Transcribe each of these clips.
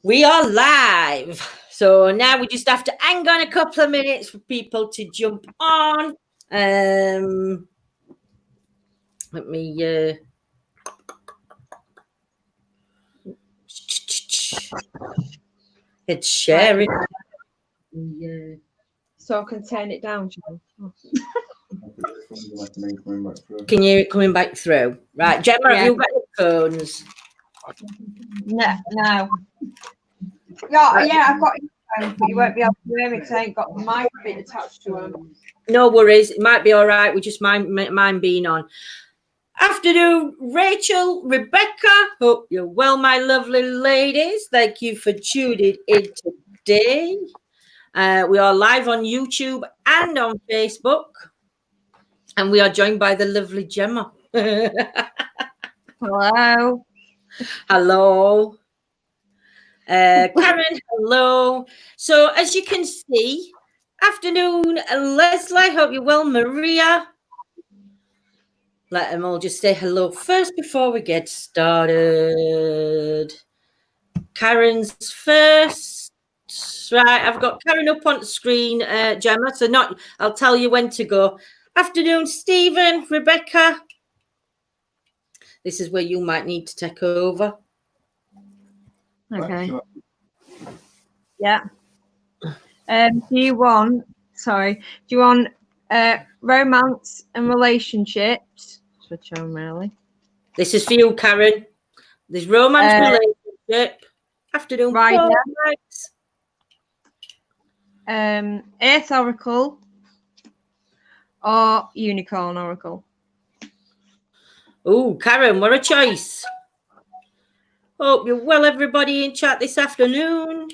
We are live. So now we just have to hang on a couple of minutes for people to jump on. Let me it's sharing. Yeah. So I can turn it down, Jayne. Can you hear it coming back through? Right, Gemma, have you got your phones? No. Yeah, I've got it, but you won't be able to hear me because I ain't got the mic bit attached to them. No worries. It might be all right. We just mine being on. Afternoon, Rachel, Rebecca. Hope you're well, my lovely ladies. Thank you for tuning in today. We are live on YouTube and on Facebook. And we are joined by the lovely Gemma. Hello. Hello. Karen, hello. So as you can see, afternoon, Leslie. Hope you're well, Maria. Let them all just say hello first before we get started. Karen's first. Right, I've got Karen up on the screen, Gemma. So I'll tell you when to go. Afternoon, Stephen, Rebecca. This is where you might need to take over. Okay. Yeah. Do you want romance and relationships? Switch on, really. This is for you, Karen. There's romance, relationship. Afternoon, right. Earth Oracle or Unicorn Oracle. Oh, Karen, what a choice. Hope you're well, everybody in chat this afternoon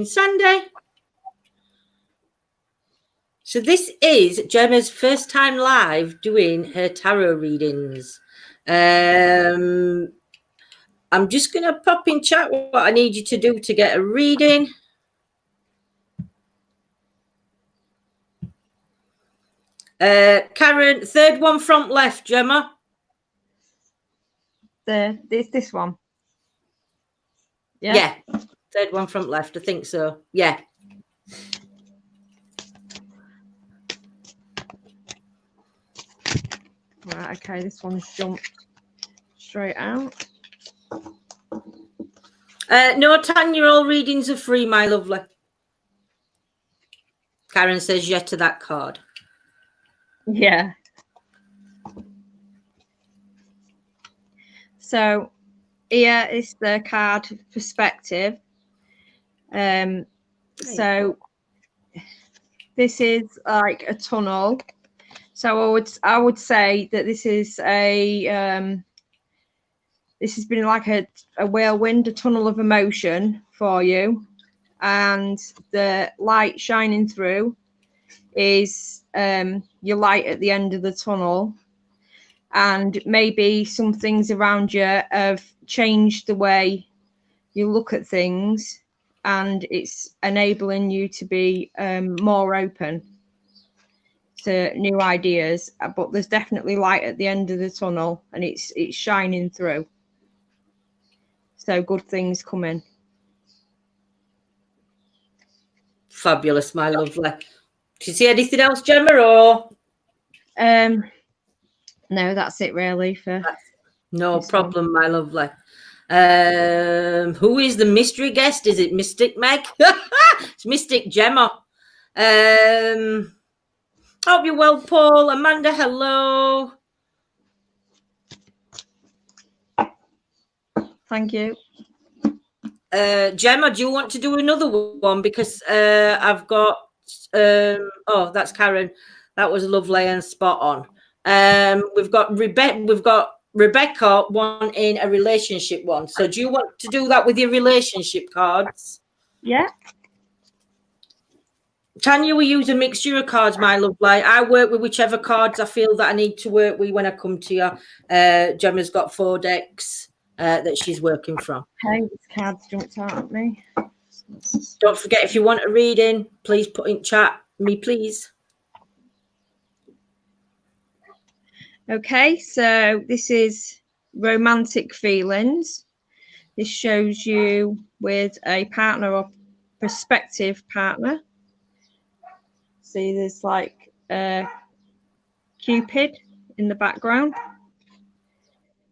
Sunday. So this is Gemma's first time live doing her tarot readings. I'm just going to pop in chat what I need you to do to get a reading. Karen, third one from left, Gemma. This one. Yeah, third one from left. I think so. Yeah. Right. Okay. This one's jumped straight out. No, Tanya, all readings are free, my lovely. Karen says yes to that card. Yeah. So here is the card perspective. So this is like a tunnel. So I would say that this is this has been like a whirlwind, a tunnel of emotion for you, and the light shining through is your light at the end of the tunnel. And maybe some things around you have changed the way you look at things, and it's enabling you to be more open to new ideas. But there's definitely light at the end of the tunnel, and it's shining through. So good things coming. Fabulous, my lovely. Do you see anything else, Gemma, or? No, that's it really. No problem, my lovely. Who is the mystery guest? Is it Mystic Meg? It's Mystic Gemma. Hope you're well, Paul. Amanda, hello. Thank you. Gemma, do you want to do another one? Because I've got oh, that's Karen. That was lovely and spot on. We've got Rebecca wanting a relationship one. So do you want to do that with your relationship cards? Yeah. Tanya, we use a mixture of cards, my lovely. I work with whichever cards I feel that I need to work with when I come to you. Gemma's got 4 decks that she's working from. Okay, this card's jumped out at me. Don't forget, if you want a reading, please put in chat me, please. Okay, so this is romantic feelings. This shows you with a partner or prospective partner. See, there's like Cupid in the background.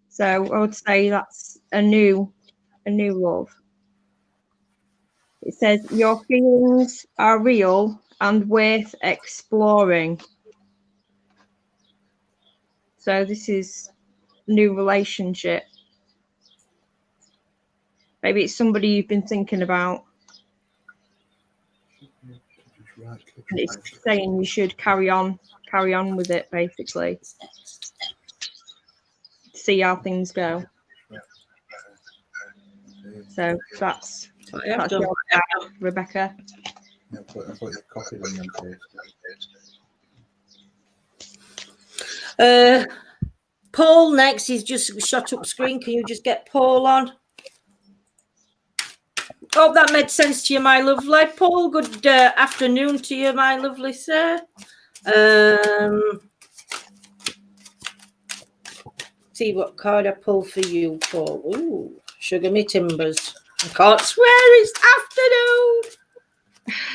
So I would say that's a new love. It says your feelings are real and worth exploring. So this is new relationship. Maybe it's somebody you've been thinking about. And it's saying you should carry on with it, basically. See how things go. So that's your Rebecca. I put your copy on your page. Paul next. He's just shot up screen. Can you just get Paul on? Hope that made sense to you, my lovely Paul. Good afternoon to you, my lovely sir. See what card I pull for you, Paul. Ooh, sugar me timbers. I can't swear it's afternoon.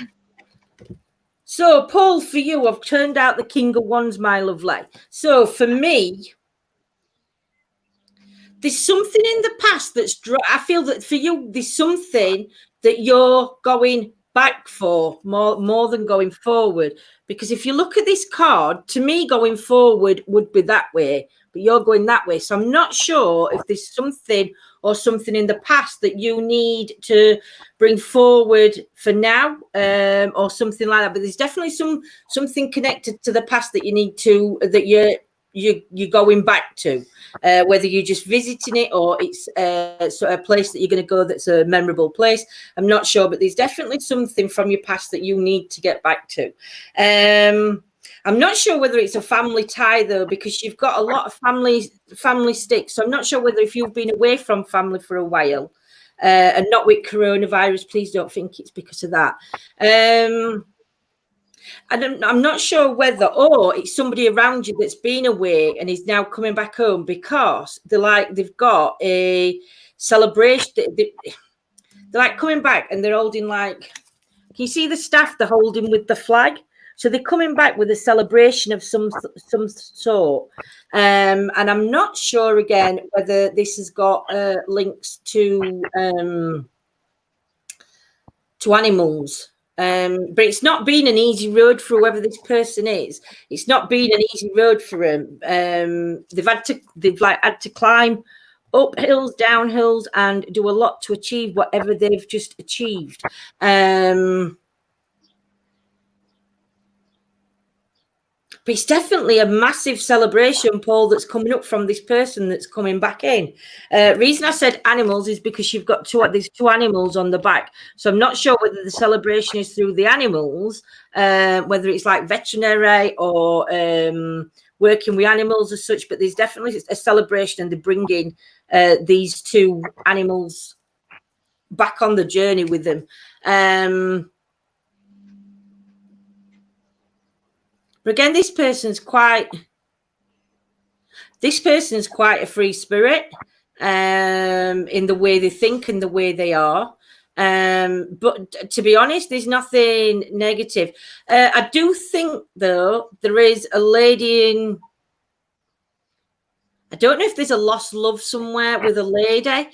So, Paul, for you, I've turned out the King of Wands, my lovely. So, for me, there's something in the past I feel that for you, there's something that you're going back for more than going forward. Because if you look at this card, to me, going forward would be that way, but you're going that way. So I'm not sure if there's something in the past that you need to bring forward for now, or something like that. But there's definitely something connected to the past that you need to, that you're going back to, whether you're just visiting it or it's a place that you're going to go that's a memorable place. I'm not sure, but there's definitely something from your past that you need to get back to. I'm not sure whether it's a family tie, though, because you've got a lot of family sticks. So I'm not sure whether if you've been away from family for a while, and not with coronavirus, please don't think it's because of that. I'm not sure whether, or it's somebody around you that's been away and is now coming back home because they've got a celebration. They're like coming back and they're holding can you see the staff? They're holding with the flag. So they're coming back with a celebration of some sort. And I'm not sure again whether this has got links to animals. But it's not been an easy road for whoever this person is. It's not been an easy road for them. They've had to climb up hills, down hills, and do a lot to achieve whatever they've just achieved. But it's definitely a massive celebration, Paul, that's coming up from this person that's coming back in. Reason I said animals is because you've got there's two animals on the back. So I'm not sure whether the celebration is through the animals, whether it's like veterinary or working with animals as such, but there's definitely a celebration and they're bringing these two animals back on the journey with them. But again, this person's quite a free spirit in the way they think and the way they are. But to be honest, there's nothing negative. I do think, though, there is a lady in... I don't know if there's a lost love somewhere with a lady,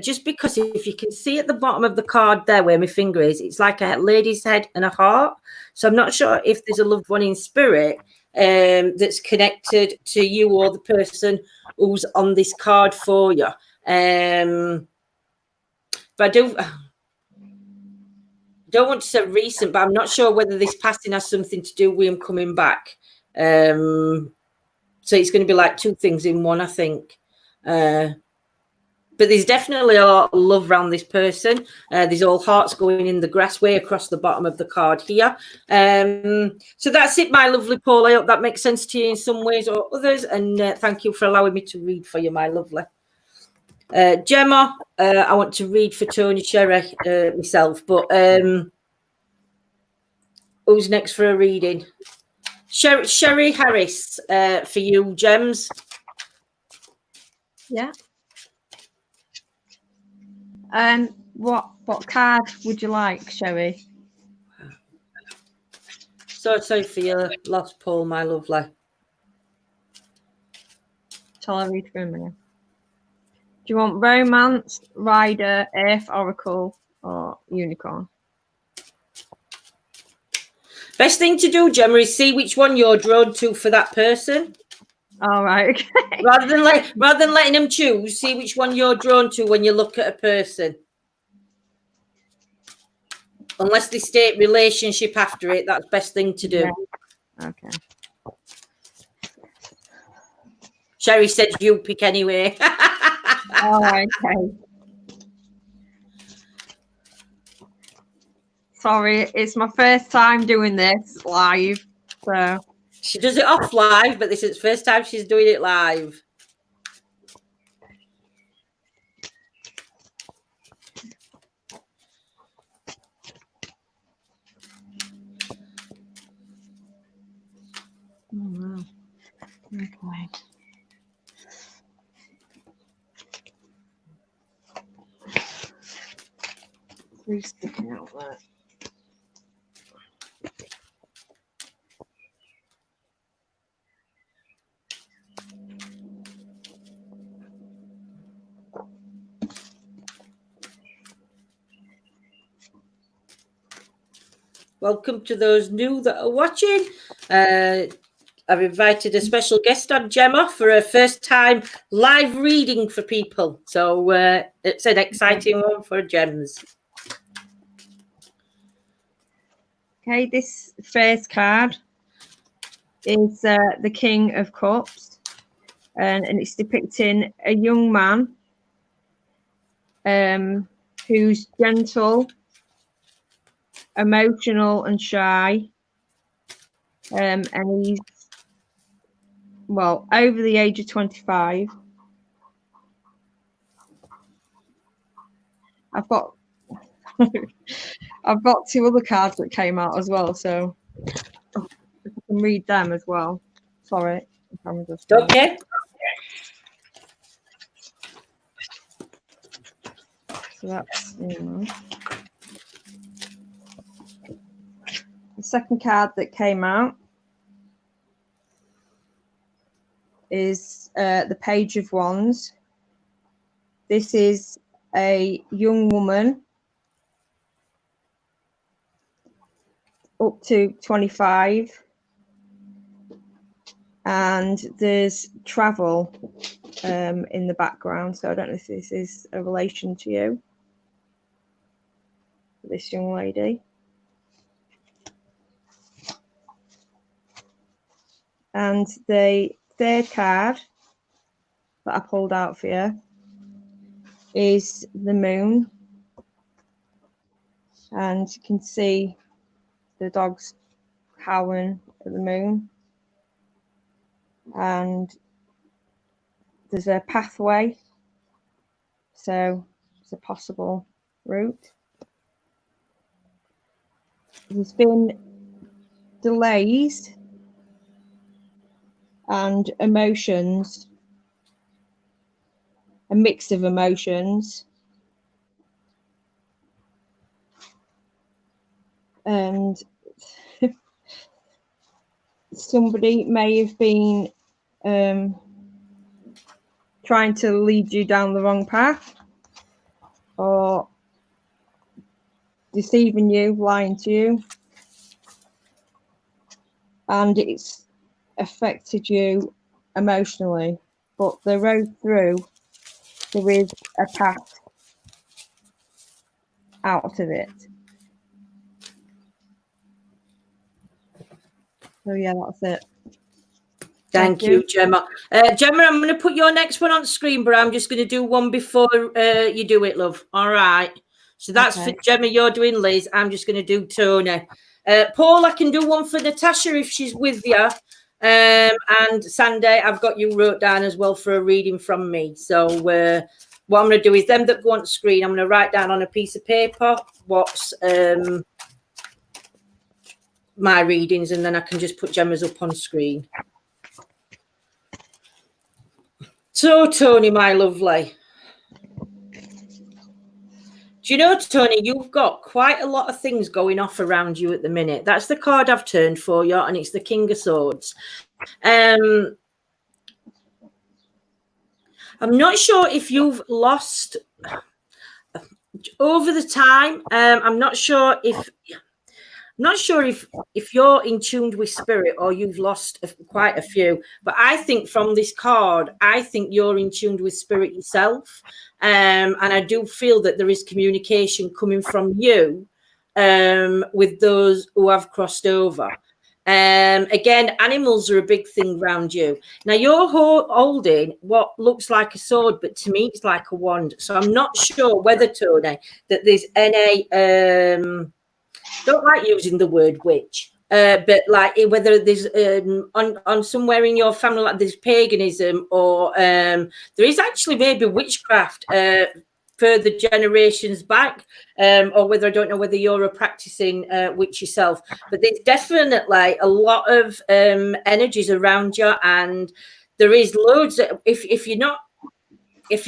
just because if you can see at the bottom of the card there where my finger is, it's like a lady's head and a heart. So I'm not sure if there's a loved one in spirit that's connected to you or the person who's on this card for you. But I don't want to say recent, but I'm not sure whether this passing has something to do with him coming back. So it's going to be like two things in one, I think. But there's definitely a lot of love around this person. There's all hearts going in the grass way across the bottom of the card here. So that's it, my lovely Paul. I hope that makes sense to you in some ways or others. And thank you for allowing me to read for you, my lovely. Gemma, I want to read for Tony Sherry myself. But who's next for a reading? Sherry Harris for you, Gems. Yeah. What card would you like, Sherry? So sorry for your loss, Paul, my lovely. Shall I read through them? Do you want Romance, Rider, Earth, Oracle, or Unicorn? Best thing to do, Gemma, is see which one you're drawn to for that person. All right, okay. Rather than letting them choose, see which one you're drawn to when you look at a person. Unless they state relationship after it, that's best thing to do. Yeah. Okay. Sherry said you pick anyway. Oh, okay. Sorry, it's my first time doing this live, so She does it off live, but this is the first time she's doing it live. oh, wow. Okay. Three sticking out there. Welcome to those new that are watching. I've invited a special guest on, Gemma, for her first time live reading for people. So it's an exciting one for Gems. Okay, this first card is the King of Cups, and it's depicting a young man who's gentle, emotional, and shy, and he's over the age of 25. I've got I've got two other cards that came out as well, so I can read them as well. Sorry, I'm just Okay. So that's the second card that came out is the Page of Wands. This is a young woman up to 25, and there's travel in the background, so I don't know if this is a relation to you, this young lady. And the third card that I pulled out for you is the Moon, and you can see the dogs howling at the moon, and there's a pathway, so it's a possible route. There's been delays and emotions, a mix of emotions, and somebody may have been trying to lead you down the wrong path, or deceiving you, lying to you, and it's affected you emotionally. But the road through, there is a path out of it. So yeah, that's it. Thank you, Gemma. Gemma, I'm going to put your next one on screen, but I'm just going to do one before you do it, love. All right. So that's Okay. for Gemma. You're doing Liz. I'm just going to do Tony. Paul, I can do one for Natasha if she's with you. And Sandy, I've got you wrote down as well for a reading from me. So what I'm going to do is them that go on screen, I'm going to write down on a piece of paper what's my readings, and then I can just put Gemma's up on screen. So, Tony, my lovely, Do you know, Tony, you've got quite a lot of things going off around you at the minute. That's the card I've turned for you, and it's the King of Swords. I'm not sure if you've lost over the time. I'm not sure if you're in tune with spirit or you've lost quite a few. But I think from this card, I think you're in tune with spirit yourself. And I do feel that there is communication coming from you with those who have crossed over. Again, animals are a big thing around you. Now, you're holding what looks like a sword, but to me, it's like a wand. So I'm not sure whether, Tony, that there's any... don't like using the word witch, but like whether there's on somewhere in your family, like there's paganism, or there is actually maybe witchcraft further generations back, or whether I don't know whether you're a practicing witch yourself, but there's definitely a lot of energies around you, and there is loads of, if you're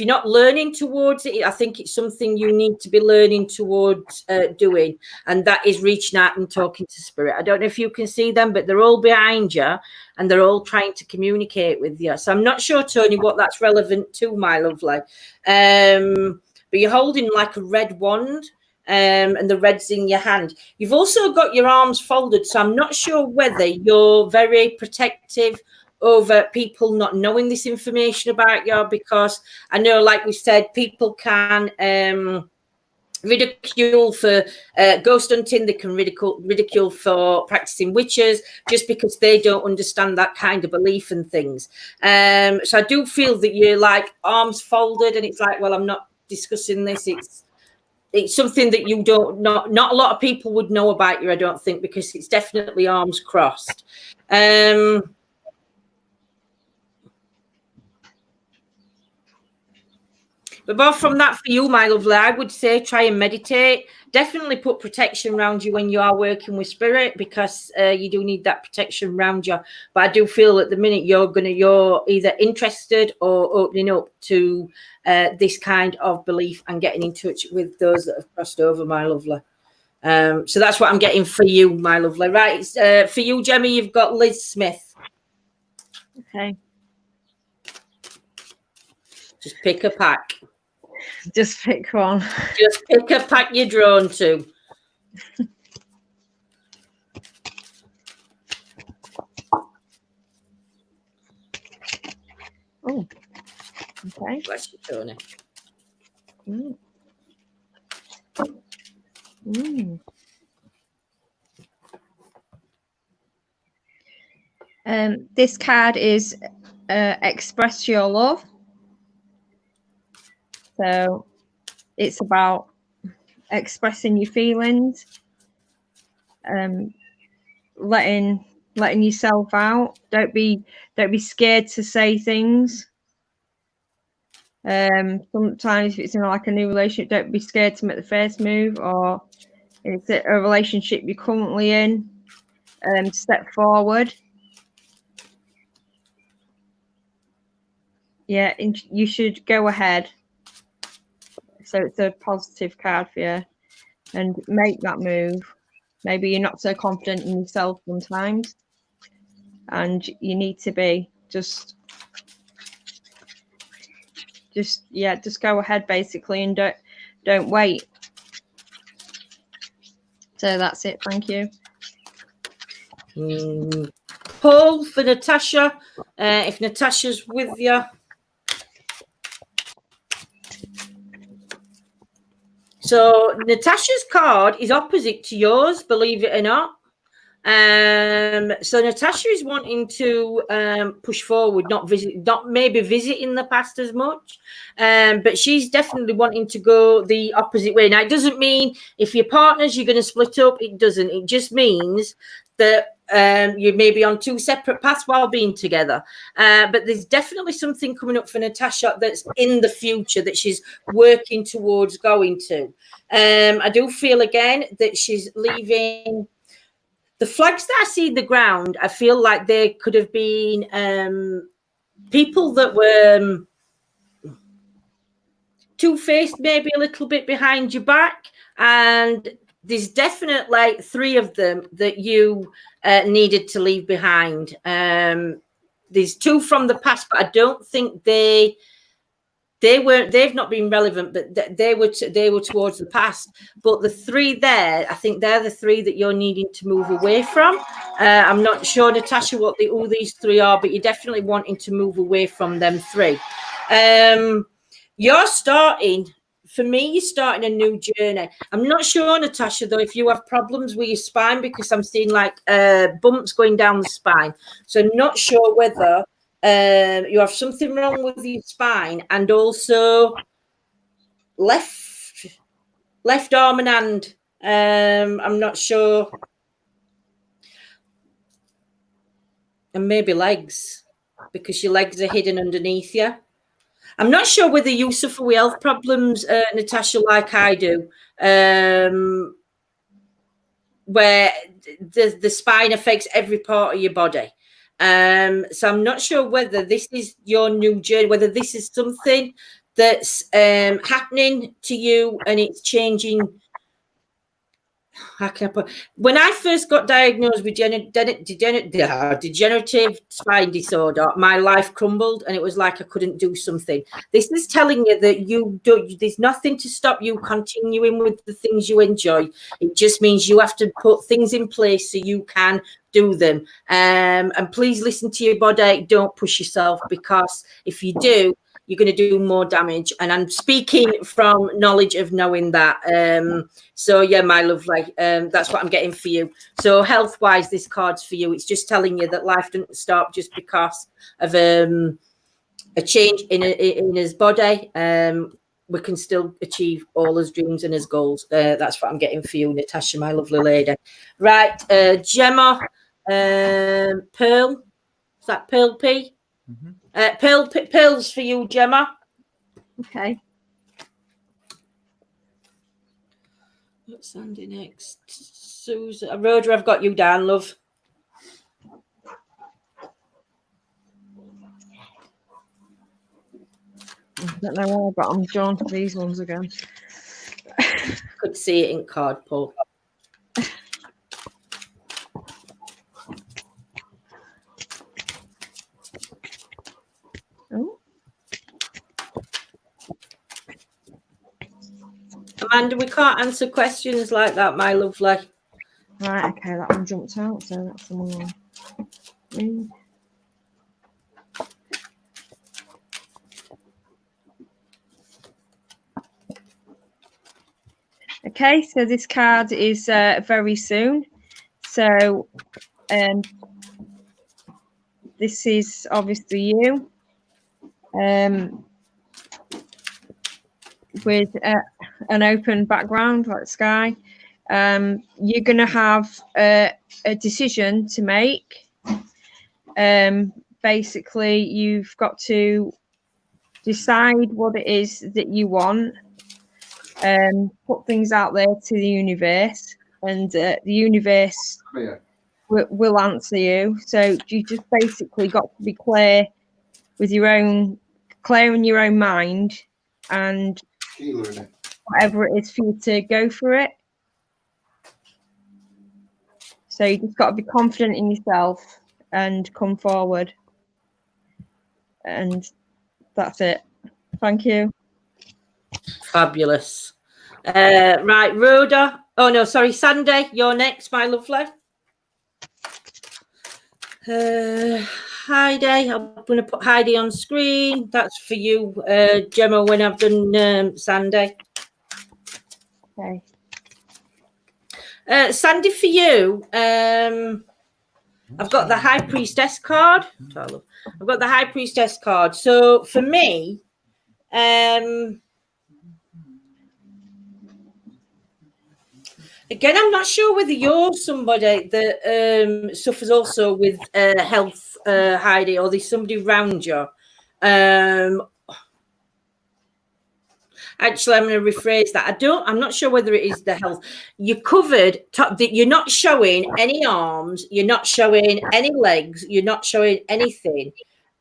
not learning towards it, I think it's something you need to be learning towards doing, and that is reaching out and talking to spirit. I don't know if you can see them, but they're all behind you and they're all trying to communicate with you. So I'm not sure, Tony, what that's relevant to, my lovely. But you're holding like a red wand, and the red's in your hand. You've also got your arms folded, so I'm not sure whether you're very protective over people not knowing this information about you, because I know, like we said, people can ridicule for ghost hunting, they can ridicule for practicing witches just because they don't understand that kind of belief and things. So I do feel that you're like arms folded, and it's like, well, I'm not discussing this. It's something that you don't not a lot of people would know about you, I don't think, because it's definitely arms crossed. But apart from that, for you, my lovely, I would say try and meditate. Definitely put protection around you when you are working with spirit, because you do need that protection around you. But I do feel at the minute you're either interested or opening up to this kind of belief and getting in touch with those that have crossed over, my lovely. So that's what I'm getting for you, my lovely. Right, for you, Jemmy, you've got Liz Smith. Okay. Just pick a pack. Just pick one. Just pick a pack you're drawn to. Oh, okay. Bless you, Tony. Mm. Mm. This card is express your love. So it's about expressing your feelings, letting yourself out. Don't be scared to say things. Sometimes if it's in like a new relationship, don't be scared to make the first move, or if it's a relationship you're currently in, step forward. Yeah, you should go ahead. So it's a positive card for you, and make that move. Maybe you're not so confident in yourself sometimes, and you need to be just go ahead basically, and don't wait. So that's it. Thank you. Paul for Natasha. If Natasha's with you. So Natasha's card is opposite to yours, believe it or not. So Natasha is wanting to push forward, not maybe visit in the past as much, but she's definitely wanting to go the opposite way. Now, it doesn't mean if you're partners you're going to split up. It doesn't. It just means that you may be on two separate paths while being together. But there's definitely something coming up for Natasha that's in the future that she's working towards going to. I do feel again that she's leaving. The flags that I see in the ground, I feel like they could have been people that were two-faced, maybe a little bit behind your back, and there's definitely 3 of them that you needed to leave behind. There's 2 from the past, but I don't think they've not been relevant, but they were towards the past. But the 3 there, I think they're the 3 that you're needing to move away from. I'm not sure, Natasha, who these 3 are, but you're definitely wanting to move away from them 3. You're starting a new journey. I'm not sure, Natasha, though, if you have problems with your spine, because I'm seeing like bumps going down the spine. So I'm not sure whether you have something wrong with your spine, and also left arm and hand. I'm not sure. And maybe legs, because your legs are hidden underneath you. I'm not sure whether you suffer with health problems, Natasha, like I do, where the spine affects every part of your body. So I'm not sure whether this is your new journey, whether this is something that's happening to you and it's changing. How can I put? When I first got diagnosed with degenerative spine disorder, my life crumbled, and it was like I couldn't do something. This is telling you that there's nothing to stop you continuing with the things you enjoy. It just means you have to put things in place so you can do them. And please listen to your body. Don't push yourself, because if you do, you're going to do more damage. And I'm speaking from knowledge of knowing that. So yeah, my lovely, that's what I'm getting for you. So health-wise, this card's for you. It's just telling you that life doesn't stop just because of a change in his body. We can still achieve all his dreams and his goals. That's what I'm getting for you, Natasha, my lovely lady. Right, Gemma, Pearl. Is that Pearl P? Mm-hmm. Pills for you, Gemma. Okay. What's Sandy next? Susan. Rhoda, I've got you down, love. I don't know why, but I'm drawn to these ones again. Could see it in card pull. Amanda, we can't answer questions like that, my lovely. Right, okay, that one jumped out, so that's the one. Okay, so this card is very soon. So this is obviously you. With an open background like sky. You're going to have a decision to make. Basically, you've got to decide what it is that you want, put things out there to the universe, and the universe will answer you. So you just basically got to be clear in your own mind, and whatever it is for you to go for it. So you just got to be confident in yourself and come forward. And that's it. Thank you. Fabulous. Right, Rhoda. Oh, no, sorry, Sandy, you're next, my lovely. Heidi, I'm going to put Heidi on screen. That's for you, Gemma, when I've done Sandy. Okay. Sandy, for you, I've got the High Priestess card. I've got the High Priestess card. So for me, again, I'm not sure whether you're somebody that suffers also with health, Heidi, or there's somebody around you. Actually, I'm going to rephrase that. I'm not sure whether it is the health. You're covered. You're not showing any arms. You're not showing any legs. You're not showing anything.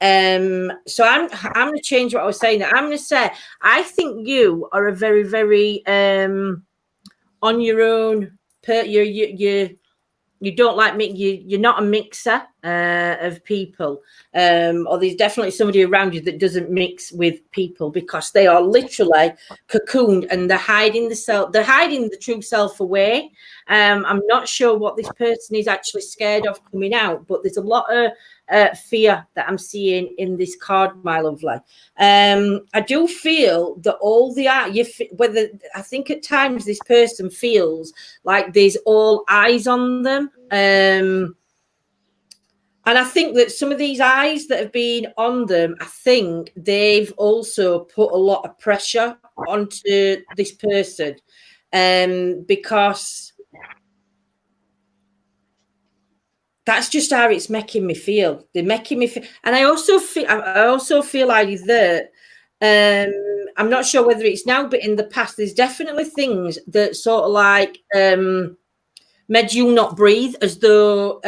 So I'm going to change what I was saying. I'm going to say I think you are a very, very on your own. You don't like you're not a mixer of people, or there's definitely somebody around you that doesn't mix with people, because they are literally cocooned and they're hiding the true self away. I'm not sure what this person is actually scared of coming out, but there's a lot of fear that I'm seeing in this card, my lovely. I do feel that all the whether I think at times this person feels like there's all eyes on them. And I think that some of these eyes that have been on them, I think they've also put a lot of pressure onto this person, because that's just how it's making me feel. They're making me feel, and I also feel like that. I'm not sure whether it's now, but in the past, there's definitely things that sort of like made you not breathe, as though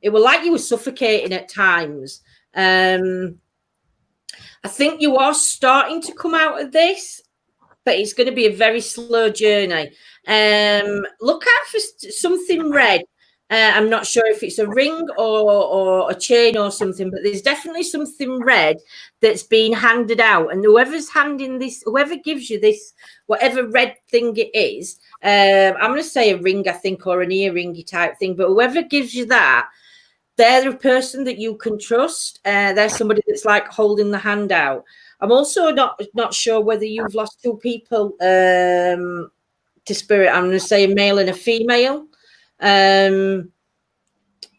it were like you were suffocating at times. I think you are starting to come out of this, but it's going to be a very slow journey. Look out for something red. I'm not sure if it's a ring or a chain or something, but there's definitely something red that's being handed out. And whoever's handing this, whoever gives you this, whatever red thing it is, I'm going to say a ring, I think, or an earringy type thing. But whoever gives you that, they're the person that you can trust. They're somebody that's like holding the hand out. I'm also not sure whether you've lost two people to spirit. I'm going to say a male and a female.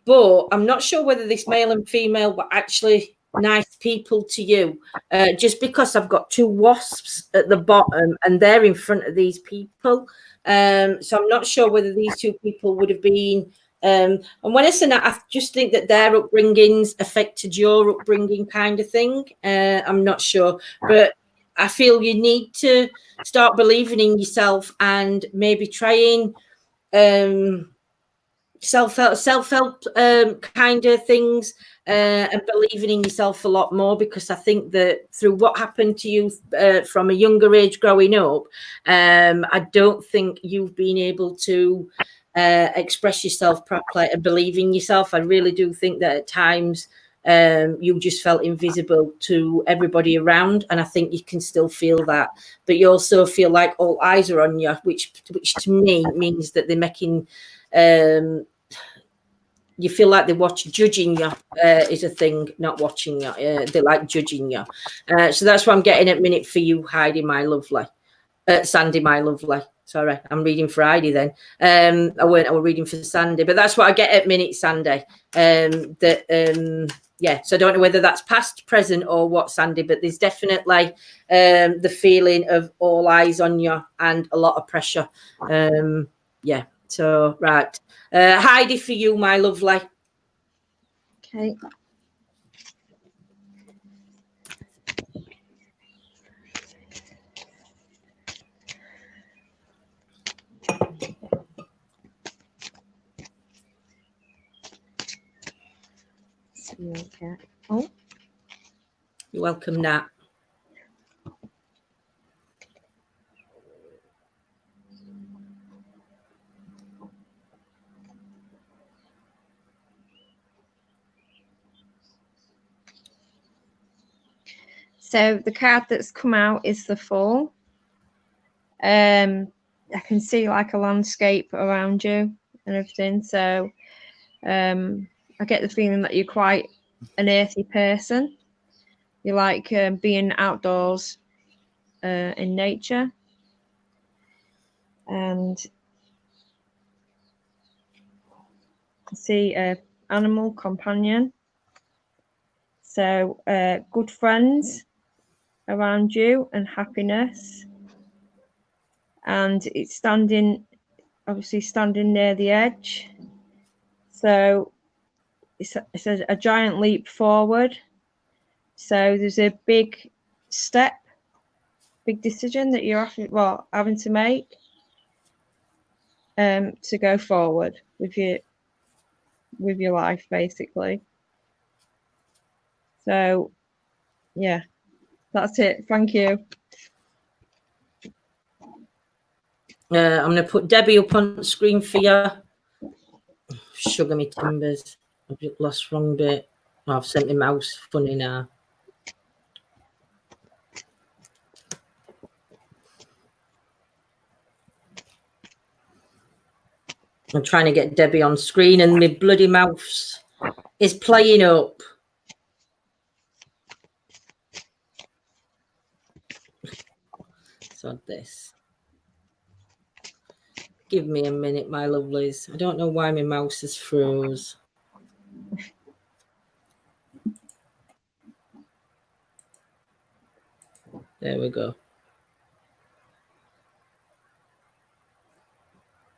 But I'm not sure whether this male and female were actually nice people to you, just because I've got two wasps at the bottom and they're in front of these people. So I'm not sure whether these two people would have been. And when I say that, I just think that their upbringings affected your upbringing, kind of thing. I'm not sure, but I feel you need to start believing in yourself and maybe trying self-help kind of things, and believing in yourself a lot more, because I think that through what happened to you from a younger age growing up, I don't think you've been able to express yourself properly and believe in yourself. I really do think that at times you just felt invisible to everybody around, and I think you can still feel that, but you also feel like all eyes are on you, which to me means that they're making you feel like they're judging you is a thing, not watching you. They're like judging you. So that's what I'm getting at minute for you, Heidi, my lovely. Sandy, my lovely. Sorry, I'm reading for Heidi then. I was reading for Sandy, but that's what I get at minute, Sandy. Yeah, so I don't know whether that's past, present, or what, Sandy, but there's definitely the feeling of all eyes on you and a lot of pressure. Yeah, so, right. Heidi, for you, my lovely. Okay. Okay. Oh, You're welcome, Nat. so the card that's come out is the Fool. I can see like a landscape around you and everything. So I get the feeling that you're quite an earthy person. You like being outdoors in nature, and I see an animal companion. So good friends around you and happiness, and it's obviously standing near the edge. So it's a giant leap forward. So there's a big step, big decision that you're having to make to go forward with your life, basically. So, yeah, that's it. Thank you. I'm going to put Debbie up on the screen for you. Sugar me timbers. I've just lost wrong bit. Oh, I've sent my mouse funny now. I'm trying to get Debbie on screen and my bloody mouse is playing up. So this. Give me a minute, my lovelies. I don't know why my mouse is froze. There we go.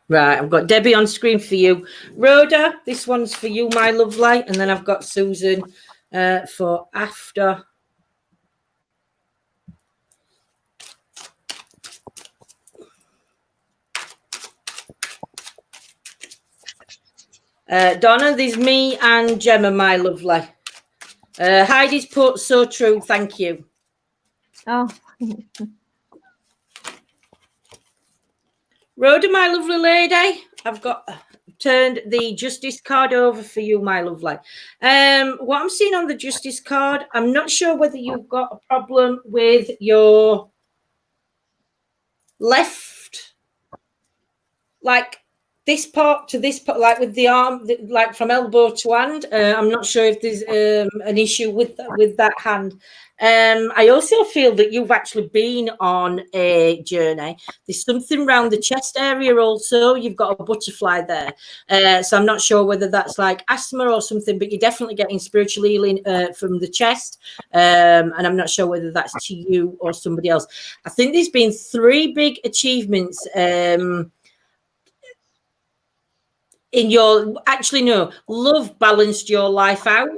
Right, I've got Debbie on screen for you. Rhoda, this one's for you, my lovely. And then I've got Susan for after. Donna, there's me and Gemma, my lovely. Heidi's put so true, thank you. Oh, Rhoda, my lovely lady, I've got turned the justice card over for you, my lovely. What I'm seeing on the justice card, I'm not sure whether you've got a problem with your left, like this part to this part, like with the arm, like from elbow to hand. I'm not sure if there's an issue with that hand. I also feel that you've actually been on a journey. There's something around the chest area also. You've got a butterfly there. So I'm not sure whether that's like asthma or something, but you're definitely getting spiritual healing from the chest. And I'm not sure whether that's to you or somebody else. I think there's been 3 big achievements in your, actually no, love balanced your life out,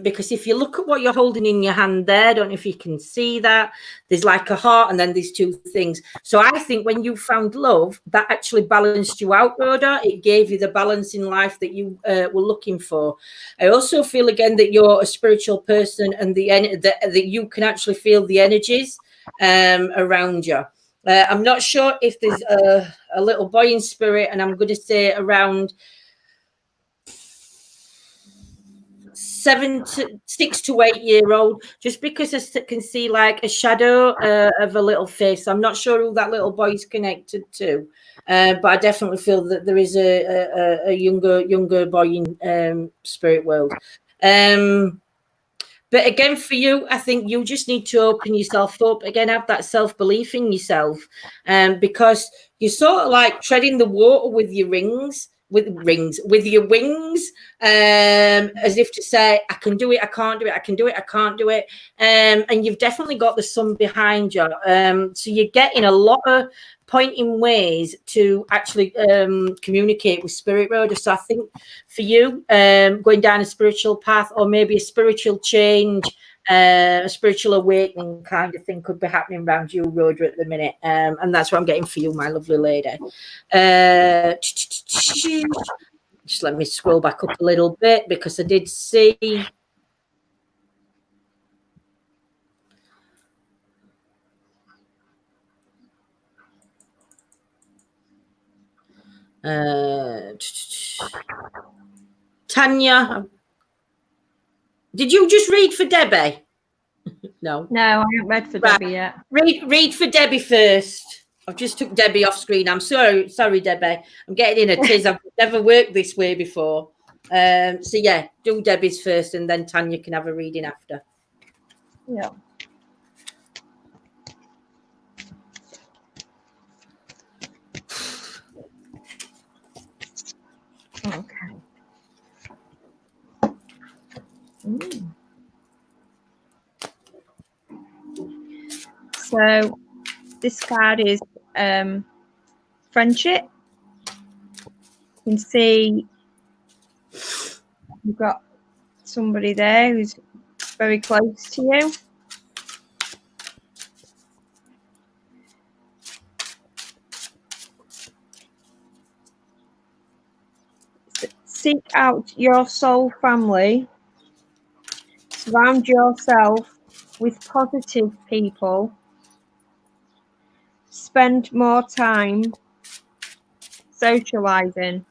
because if you look at what you're holding in your hand there, I don't know if you can see that, there's like a heart and then there's 2 things. So I think when you found love, that actually balanced you out, Rhoda. It gave you the balance in life that you were looking for. I also feel again that you're a spiritual person and that you can actually feel the energies around you. I'm not sure if there's a little boy in spirit, and I'm going to say around 6 to 8 year old, just because I can see like a shadow of a little face. I'm not sure who that little boy is connected to, but I definitely feel that there is a younger boy in spirit world. But again, for you, I think you just need to open yourself up. Again, have that self-belief in yourself. Because you're sort of like treading the water with your with your wings, as if to say, I can do it, I can't do it, I can do it, I can't do it. And you've definitely got the sun behind you. So you're getting a lot of pointing ways to actually communicate with spirit road. So I think for you, going down a spiritual path or maybe a spiritual change, a spiritual awakening kind of thing could be happening around you, Rhoda, at the minute. And that's what I'm getting for you, my lovely lady. Just let me scroll back up a little bit because I did see. Tanya, did you just read for Debbie? No, I haven't read for Debbie yet. Read for Debbie first. I've just took Debbie off screen. I'm sorry, Debbie. I'm getting in a tiz. I've never worked this way before. So yeah, do Debbie's first, and then Tanya can have a reading after. Yeah. Okay. So this card is friendship. You can see you've got somebody there who's very close to you. Seek out your soul family. Surround yourself with positive people. Spend more time socializing.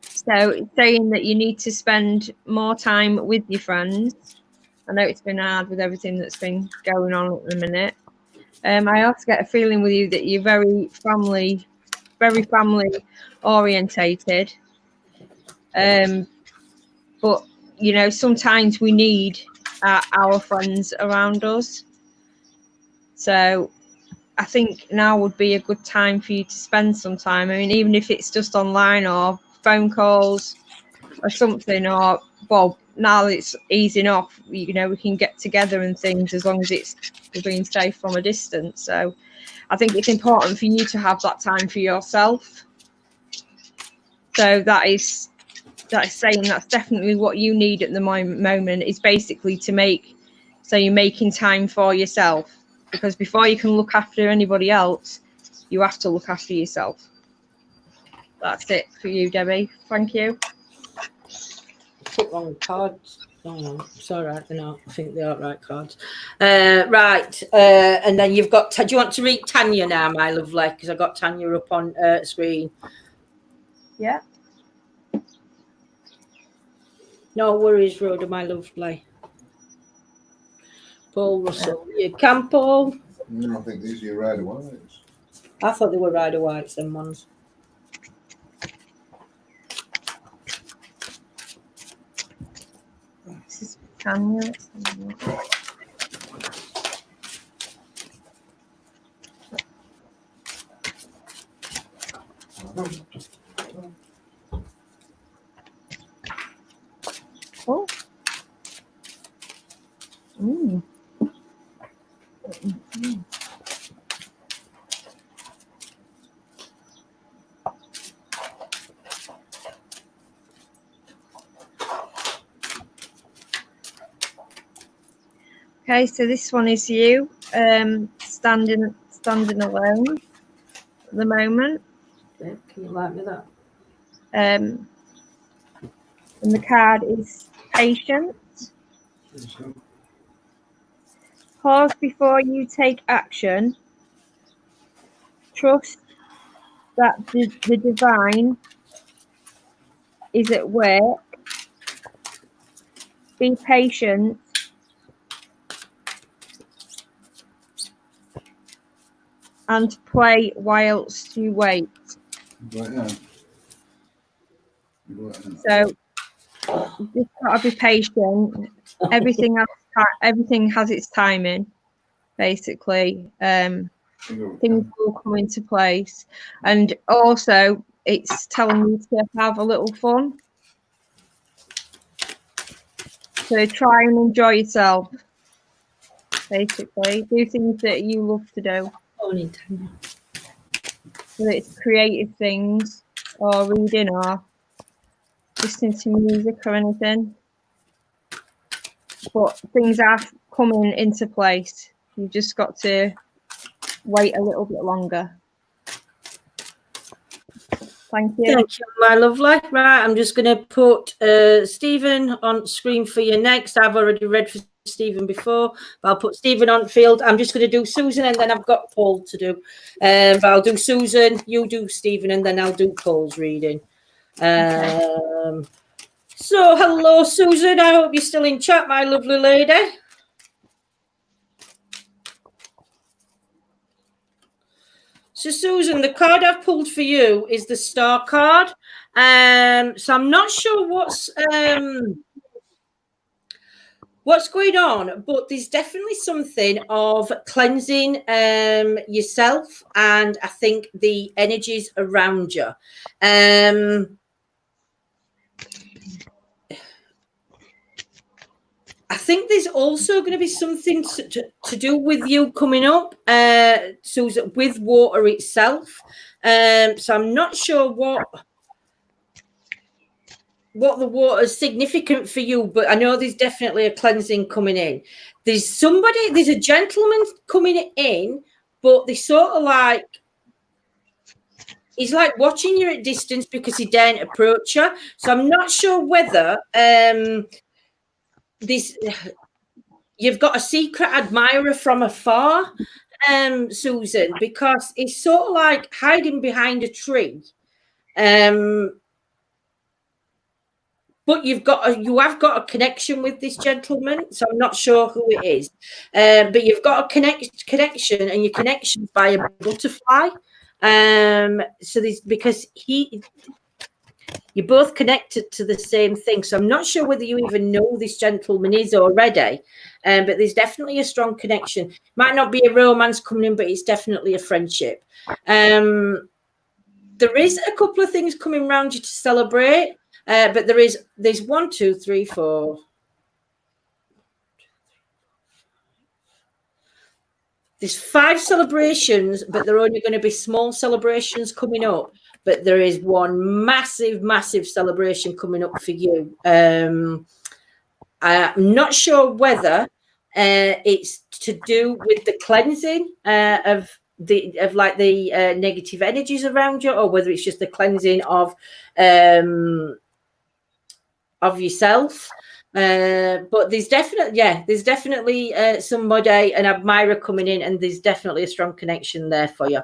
So it's saying that you need to spend more time with your friends. I know it's been hard with everything that's been going on at the minute. I also get a feeling with you that you're very family orientated. But you know, sometimes we need our friends around us. So I think now would be a good time for you to spend some time. I mean, even if it's just online or phone calls or something, or well, now it's easing off, you know, we can get together and things as long as we're being safe from a distance. So I think it's important for you to have that time for yourself. So that is saying that's definitely what you need at the moment, is basically so you're making time for yourself, because before you can look after anybody else, you have to look after yourself. That's it for you, Debbie. Thank you. Took wrong cards. Oh no, it's all right. They're not. I think they are right cards. Right, and then you've got. Do you want to read Tanya now, my lovely? Because I got Tanya up on screen. Yeah. No worries, Rhoda, my lovely. Paul Russell, you can, Paul. No, I think these are your Rider Whites. I thought they were Rider Whites, them ones. This is Tanya. Oh. Mm. Mm-hmm. Okay, so this one is you, standing alone at the moment. Yeah, can you like me that? And the card is patient. Pause before you take action. Trust that the divine is at work. Be patient. And play whilst you wait. Right now. So just gotta be patient. Everything has its timing, basically. Things will come into place, and also it's telling you to have a little fun. So try and enjoy yourself. Basically, do things that you love to do. Whether it's creative things or reading or listening to music or anything. But things are coming into place. You've just got to wait a little bit longer. Thank you. Thank you, my lovely. Right, I'm just going to put Stephen on screen for you next. I've already read for Stephen before, but I'll put Stephen on field. I'm just going to do Susan, and then I've got Paul to do. But I'll do Susan, you do Stephen, and then I'll do Paul's reading. Okay. So, hello, Susan. I hope you're still in chat, my lovely lady. So, Susan, the card I've pulled for you is the Star card. So I'm not sure what's going on, but there's definitely something of cleansing yourself, and I think the energies around you. I think there's also going to be something to do with you coming up, Susan, with water itself. So I'm not sure what the water is significant for you, but I know there's definitely a cleansing coming in. There's a gentleman coming in, but they sort of like, he's like watching you at distance because he daren't approach you. So I'm not sure whether this, you've got a secret admirer from afar, Susan, because it's sort of like hiding behind a tree. But you have got a connection with this gentleman, so I'm not sure who it is. But you've got a connection, and your connection's by a butterfly. So this, because you're both connected to the same thing. So I'm not sure whether you even know this gentleman is already, but there's definitely a strong connection. Might not be a romance coming in, but it's definitely a friendship. There is a couple of things coming around you to celebrate. But there's 1, 2, 3, 4. There's 5 celebrations, but they're only going to be small celebrations coming up. But there is one massive, massive celebration coming up for you. I'm not sure whether it's to do with the cleansing of the negative energies around you, or whether it's just the cleansing of yourself. But there's definitely somebody, an admirer coming in, and there's definitely a strong connection there for you.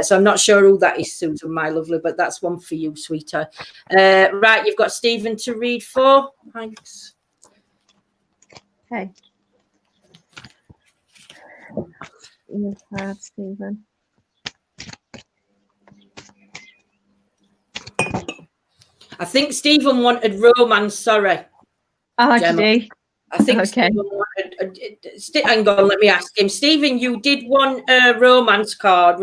So I'm not sure who that is, Susan, my lovely, but that's one for you, sweetheart. Right, you've got Stephen to read for. Thanks. Okay. Stephen. I think Stephen wanted romance. Sorry. Oh, did he? I think okay. Stephen wanted. Hang on, let me ask him. Stephen, you did want a romance card.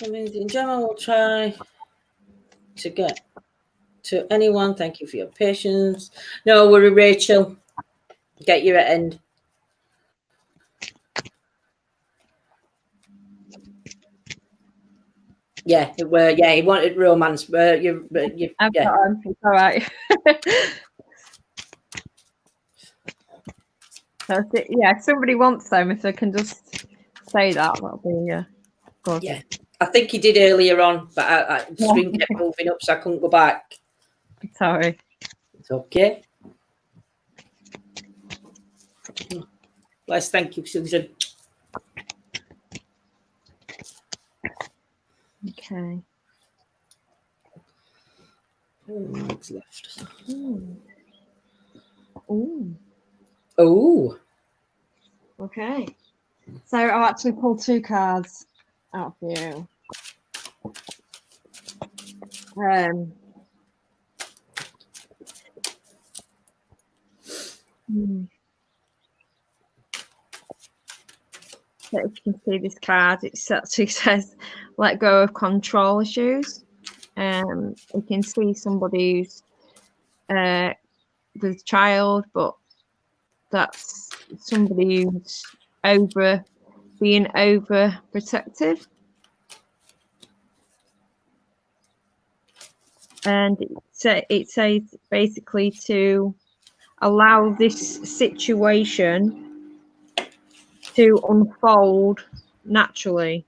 In general, we'll try to get to anyone. Thank you for your patience. No worry, Rachel. Get you at end. Yeah, he wanted romance, but you I've got him. It's all right. Yeah, if somebody wants them, if they can just say that, that'll be good. Yeah, I think he did earlier on, but I screen kept moving up, so I couldn't go back. Sorry. It's okay. Bless, thank you, Susan. Okay. What's left? Ooh. Oh. Okay. So I'll actually pull 2 cards out for you. So if you can see this card, it actually says let go of control issues. You can see somebody who's with a child, but that's somebody who's being overprotective. And it says basically to allow this situation to unfold naturally.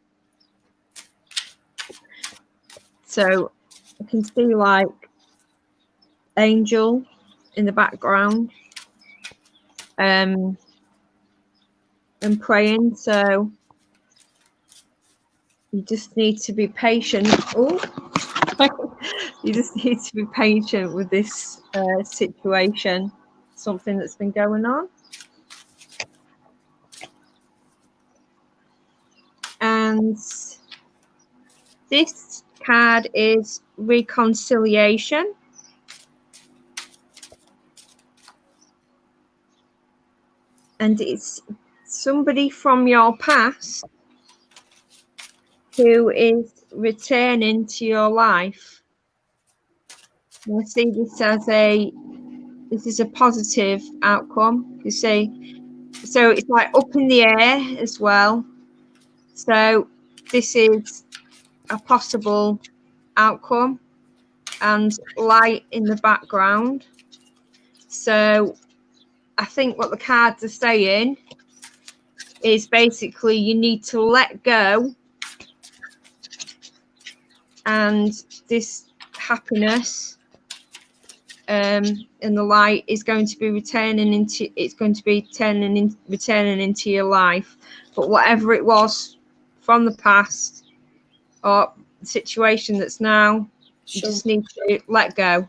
So I can see like angel in the background and praying. So you just need to be patient. You just need to be patient with this situation, something that's been going on. And this card is reconciliation. And it's somebody from your past who is returning to your life. I see this as this is a positive outcome. You see, so it's like up in the air as well. So this is a possible outcome and light in the background. So I think what the cards are saying is basically you need to let go and this happiness in the light is going to be returning into your life. But whatever it was from the past or the situation that's now, you just need to let go.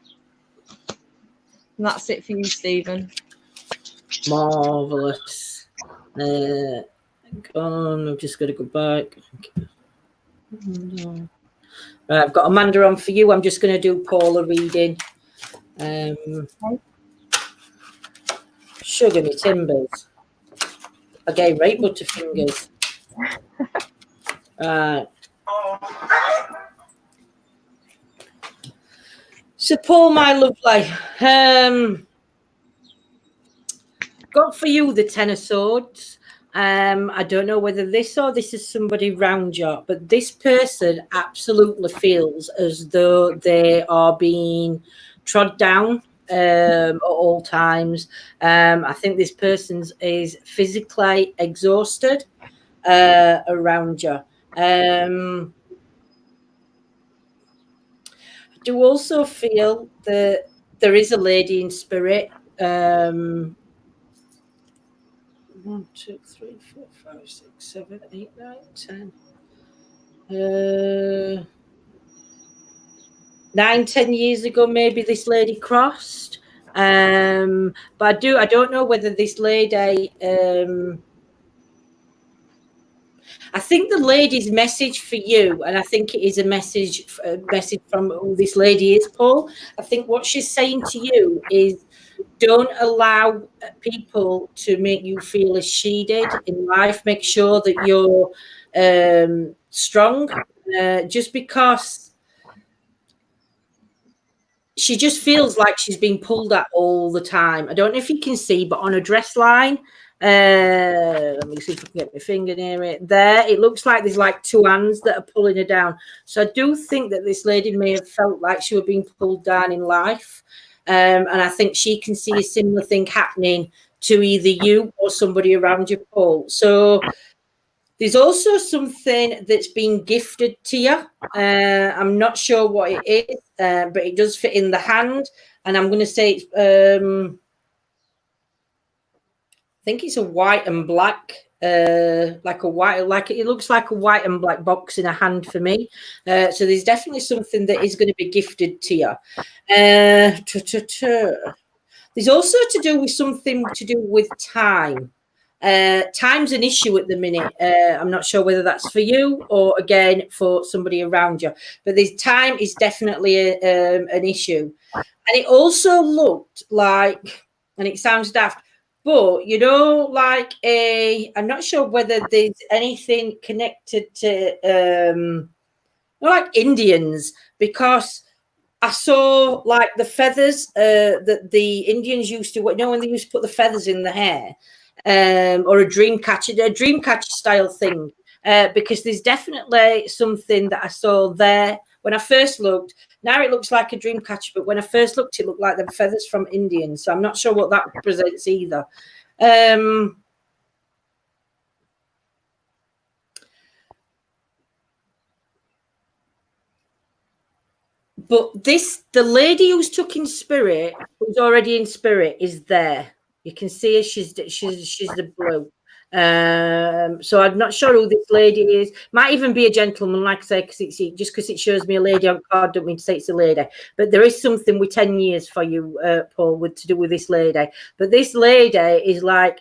And that's it for you, Stephen. Marvelous. Hang on, I'm just going to go back. Right, I've got Amanda on for you. I'm just going to do Paula reading. Sugar me timbers. Okay, right, butterfingers. Right. So, Paul, my lovely, got for you the Ten of Swords. I don't know whether this is somebody round you, but this person absolutely feels as though they are being trod down at all times. I think this person is physically exhausted around you. I do also feel that there is a lady in spirit. 1, 2, 3, 4, 5, 6, 7, 8, 9, 10. 9, 10 years ago, maybe this lady crossed. But I don't know whether this lady. I think the lady's message for you, and I think it is a message from who this lady is, Paul. I think what she's saying to you is, don't allow people to make you feel as she did in life. Make sure that you're strong. Just because she just feels like she's being pulled at all the time. I don't know if you can see, but on a dress line, let me see if I can get my finger near it. There, it looks like there's like two hands that are pulling her down. So I do think that this lady may have felt like she was being pulled down in life. And I think she can see a similar thing happening to either you or somebody around you, Paul. So there's also something that's been gifted to you. I'm not sure what it is, but it does fit in the hand. And I'm going to say, I think it's a white and black, it looks like a white and black box in a hand for me. So there's definitely something that is going to be gifted to you. There's also to do with something to do with time. Time's an issue at the minute. I'm not sure whether that's for you or again for somebody around you, but this time is definitely an issue. And it also looked like, and it sounds daft, but you know, like I'm not sure whether there's anything connected to like Indians, because I saw like the feathers that the Indians used to, when they used to put the feathers in the hair, or a dream catcher style thing, because there's definitely something that I saw there when I first looked. Now it looks like a dream catcher, but when I first looked, it looked like the feathers from Indians. So I'm not sure what that represents either. But the lady who's took in spirit, who's already in spirit, is there. You can see her. She's the blue. So I'm not sure who this lady is. Might even be a gentleman, like I say, because it shows me a lady on card. Don't mean to say it's a lady, but there is something with 10 years for you, Paul, to do with this lady. But this lady is like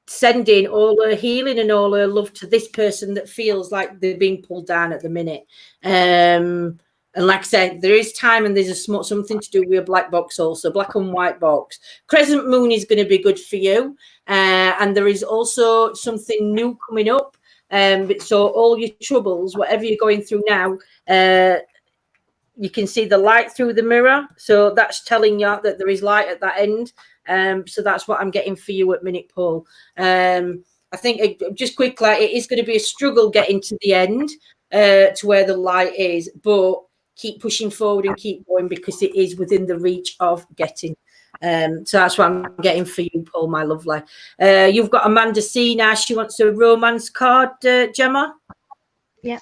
sending all her healing and all her love to this person that feels like they're being pulled down at the minute. And like I said, there is time, and there's something to do with a black box also, black and white box. Crescent moon is going to be good for you. And there is also something new coming up. So all your troubles, whatever you're going through now, you can see the light through the mirror. So that's telling you that there is light at that end. So that's what I'm getting for you at minute, Paul. I think just quickly, it is going to be a struggle getting to the end, to where the light is, but keep pushing forward and keep going, because it is within the reach of getting. So that's what I'm getting for you, Paul, my lovely. You've got Amanda C now. She wants a romance card, Gemma. Yeah.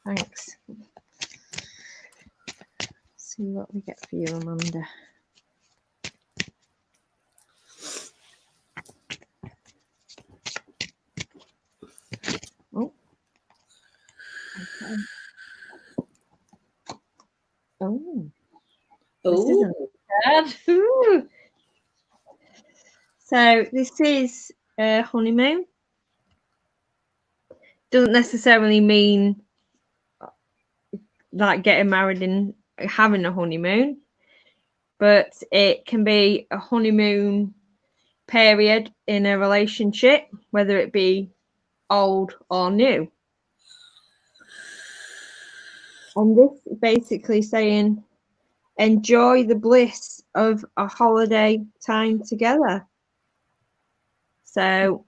Thanks. See what we get for you, Amanda. Oh. Okay. Oh. This isn't bad. Ooh. So this is honeymoon. Doesn't necessarily mean like getting married and having a honeymoon, but it can be a honeymoon period in a relationship, whether it be old or new. And this is basically saying enjoy the bliss of a holiday time together. So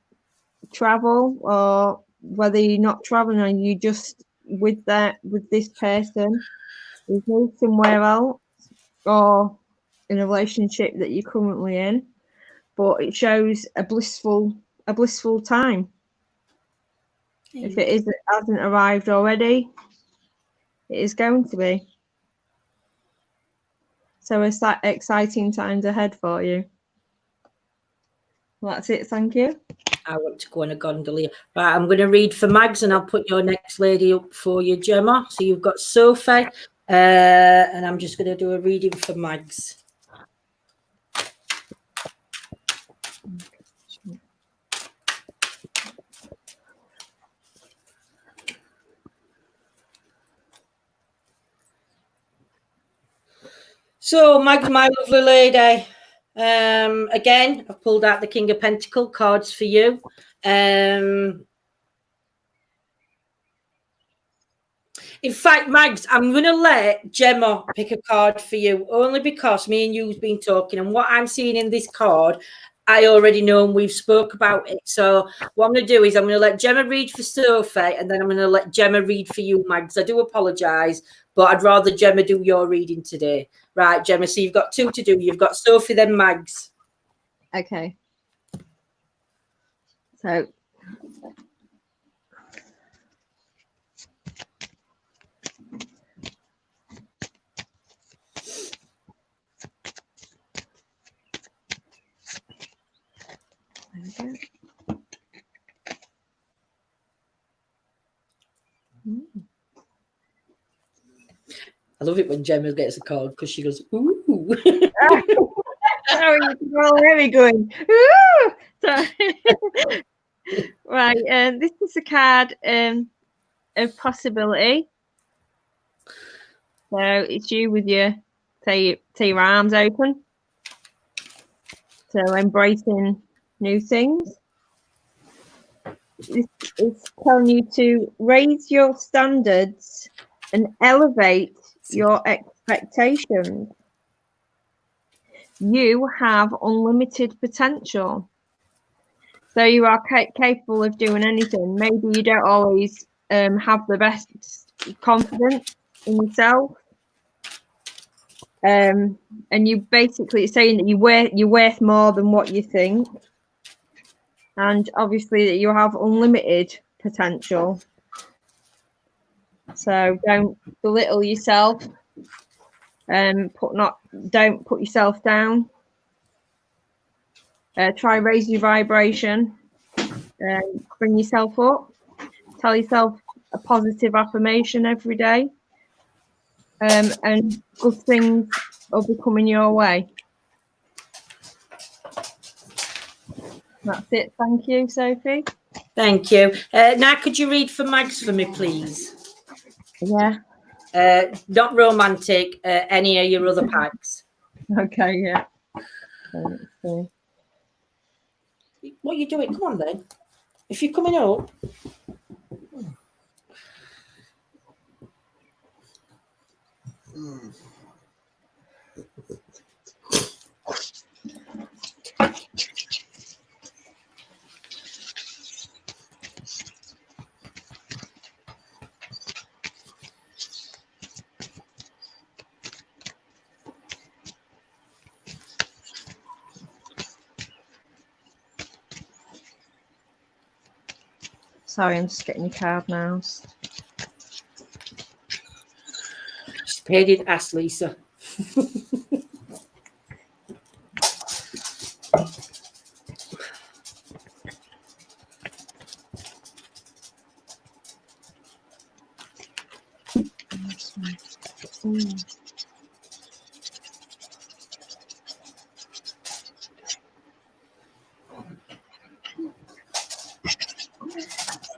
travel, or whether you're not traveling and you just with this person, you go somewhere else or in a relationship that you're currently in, but it shows a blissful time. If it hasn't arrived already, it is going to be. So it's that exciting times ahead for you. Well, that's it. Thank you. I want to go on a gondolier. Right, I'm going to read for Mags, and I'll put your next lady up for you, Gemma. So you've got Sophie, and I'm just going to do a reading for Mags. So, Mags, my lovely lady, again, I've pulled out the King of Pentacle cards for you. In fact, Mags, I'm going to let Gemma pick a card for you, only because me and you've been talking, and what I'm seeing in this card, I already know, and we've spoke about it. So what I'm going to do is I'm going to let Gemma read for Sophie, and then I'm going to let Gemma read for you, Mags. I do apologise, but I'd rather Gemma do your reading today. Right, Gemma, so you've got two to do. You've got Sophie, then Mags. Okay. So there we go. I love it when Gemma gets a card because she goes, ooh. Oh, you're already going, ooh! So, right, and this is a card of possibility. So it's you with your your arms open. So embracing new things. It's telling you to raise your standards and elevate your expectations. You have unlimited potential. So you are capable of doing anything. Maybe you don't always have the best confidence in yourself. And you basically saying that you're worth more than what you think. And obviously that you have unlimited potential. So don't belittle yourself. Don't put yourself down. Try raise your vibration. Bring yourself up. Tell yourself a positive affirmation every day. And good things will be coming your way. That's it. Thank you, Sophie. Thank you. Now, could you read for Mags for me, please? Yeah. Not romantic, any of your other packs. Okay, yeah. Let's see. What are you doing? Come on, then. If you're coming up. Sorry, I'm just getting your card now. Paid in ass, Lisa.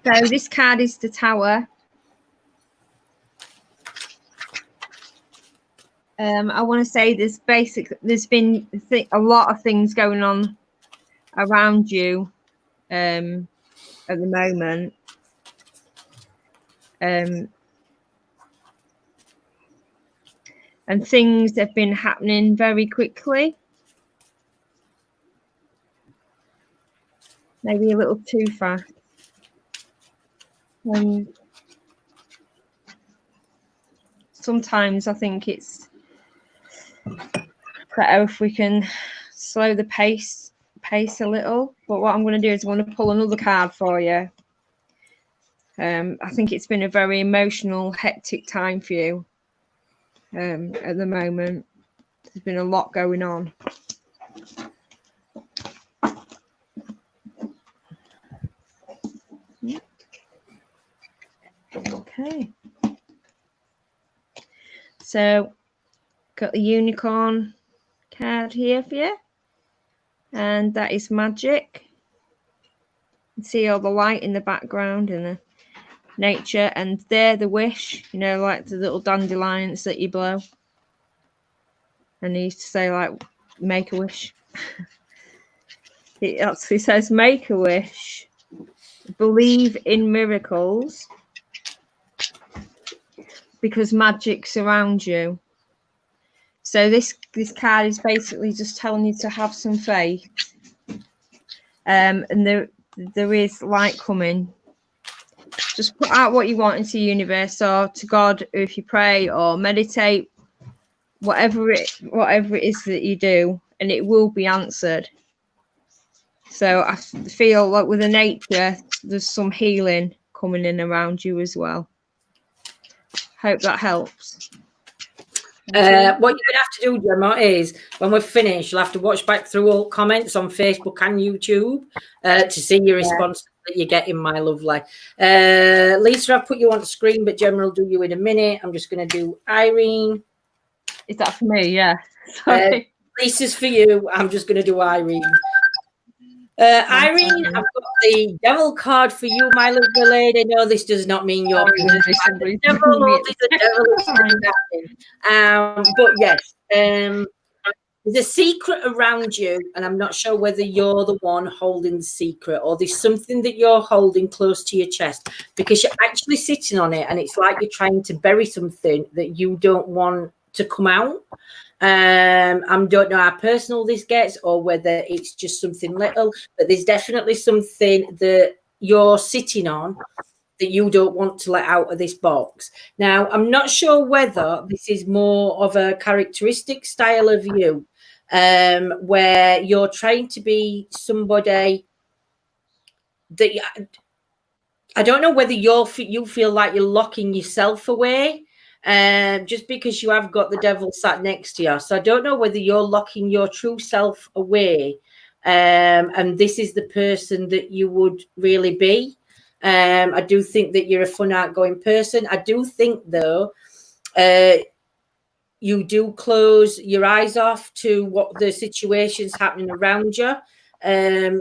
So this card is the Tower. I want to say there's been a lot of things going on around you at the moment. And things have been happening very quickly. Maybe a little too fast. Sometimes I think it's better if we can slow the pace a little. But what I'm going to do is I'm going to pull another card for you. I think it's been a very emotional, hectic time for you at the moment. There's been a lot going on. Okay. So, got the unicorn card here for you. And that is magic. You can see all the light in the background and the nature. And there, the wish, you know, like the little dandelions that you blow. And he used to say, like, make a wish. It actually says, make a wish. Believe in miracles. Because magic surrounds you. So this card is basically just telling you to have some faith. And there is light coming. Just put out what you want into the universe, or to God, or if you pray or meditate, whatever it is that you do, and it will be answered. So I feel like with the nature, there's some healing coming in around you as well. Hope that helps. What you're going to have to do, Gemma, is when we're finished, you'll have to watch back through all comments on Facebook and YouTube to see your response that you're getting, my lovely. Lisa, I've put you on the screen, but Gemma will do you in a minute. I'm just going to do Irene. Is that for me? Yeah. Sorry. Lisa's for you. I'm just going to do Irene. Irene, I've got the devil card for you, my lovely lady. No, this does not mean you're the devil or the devil. But yes, there's a secret around you, and I'm not sure whether you're the one holding the secret or there's something that you're holding close to your chest, because you're actually sitting on it, and it's like you're trying to bury something that you don't want to come out. I don't know how personal this gets or whether it's just something little, but there's definitely something that you're sitting on that you don't want to let out of this box. Now, I'm not sure whether this is more of a characteristic style of you, where you're trying to be somebody that I don't know whether you feel like you're locking yourself away. Just because you have got the devil sat next to you. So I don't know whether you're locking your true self away. And this is the person that you would really be. I do think that you're a fun, outgoing person. I do think, though, you do close your eyes off to what the situation's happening around you.